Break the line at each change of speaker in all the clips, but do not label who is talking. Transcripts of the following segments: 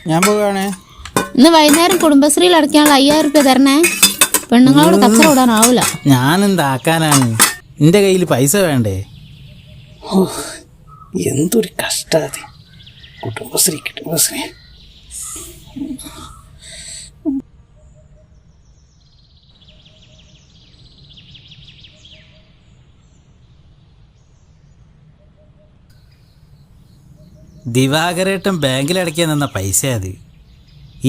ഞാൻ പോവുകയാണേ.
ഇന്ന് വൈകുന്നേരം കുടുംബശ്രീയിൽ അടയ്ക്കാനുള്ള 5000 രൂപ തരണേ. പെണ്ണുങ്ങളോട് കച്ചറ വിടാനാവൂല.
ഞാനെന്താക്കാനാണ്, എൻ്റെ കയ്യിൽ പൈസ വേണ്ടേ?
എന്തൊരു കഷ്ടാതെ. കുടുംബശ്രീ
ദിവാകരേട്ടൻ ബാങ്കിൽ അടയ്ക്കാൻ തന്ന പൈസ അത്.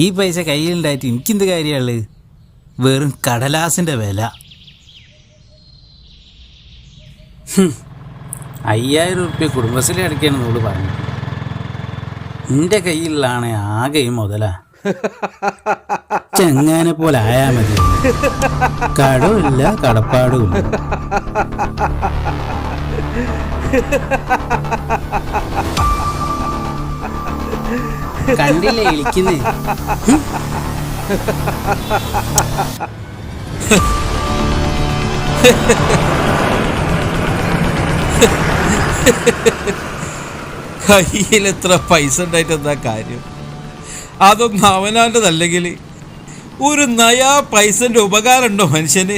ഈ പൈസ കയ്യിലുണ്ടായിട്ട് എനിക്കെന്ത് കാര്യമുള്ളത്? വെറും കടലാസിൻ്റെ വില. 5000 രൂപ കുടുംബശ്രീ അടയ്ക്കാനെന്ന് ഓള് പറഞ്ഞു. എൻ്റെ കയ്യിലാണ് ആകെയും മുതലാ. ചെങ്ങാനെ പോലെ ആയാ മതി. കടമില്ല, കടപ്പാടുമില്ല. കണ്ടില്ലേ ഇളിക്കുന്നേ?
കയ്യിൽ എത്ര പൈസ ഉണ്ടായിട്ട് എന്താ കാര്യം? അതൊന്നും അവനാൻ്റെതല്ലെങ്കിൽ ഒരു നയാ പൈസന്റെ ഉപകാരം ഉണ്ടോ മനുഷ്യന്?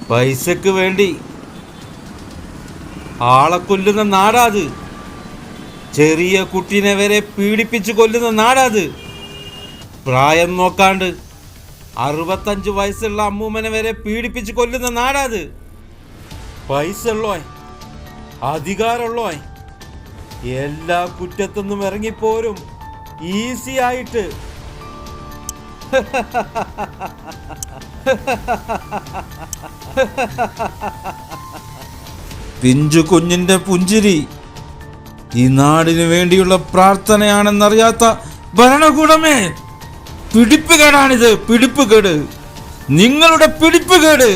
പൈസക്ക് വേണ്ടി ആളെ കൊല്ലുന്ന നാടാത്. ചെറിയ കുട്ടീനെ വരെ പീഡിപ്പിച്ച് കൊല്ലുന്ന നാടാത്. പ്രായം നോക്കാണ്ട് 65 വയസ്സുള്ള അമ്മൂമ്മനെ വരെ പീഡിപ്പിച്ച് കൊല്ലുന്ന നാടാത്. പൈസ ഉള്ളോ, അധികാരമുള്ളോ, എല്ലാ കുറ്റത്തൊന്നും ഇറങ്ങിപ്പോരും ഈസി ആയിട്ട്. പിഞ്ചു കുഞ്ഞിന്റെ പുഞ്ചിരി ഈ നാടിന് വേണ്ടിയുള്ള പ്രാർത്ഥനയാണെന്നറിയാത്ത ഭരണകൂടമേ, പിടിപ്പുകേടാണിത്. പിടിപ്പുകേട്, നിങ്ങളുടെ പിടിപ്പുകേട്.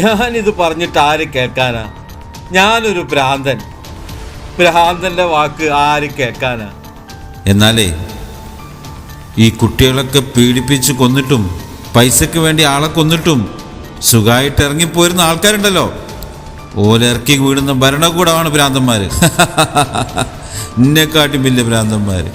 ഞാനിത് പറഞ്ഞിട്ട് ആര് കേൾക്കാനാ? ഞാനൊരു ഭ്രാന്തന്റെ വാക്ക് ആര് കേൾക്കാനാ? എന്നാലേ ഈ കുട്ടികളൊക്കെ പീഡിപ്പിച്ച് കൊന്നിട്ടും പൈസക്ക് വേണ്ടി ആളെ കൊന്നിട്ടും സുഖമായിട്ട് ഇറങ്ങിപ്പോരുന്ന ആൾക്കാരുണ്ടല്ലോ, ഓലിറക്കി വീടുന്ന ഭരണകൂടമാണ് ഭ്രാന്തന്മാര്. എന്നെക്കാട്ടും വലിയ ഭ്രാന്തന്മാര്.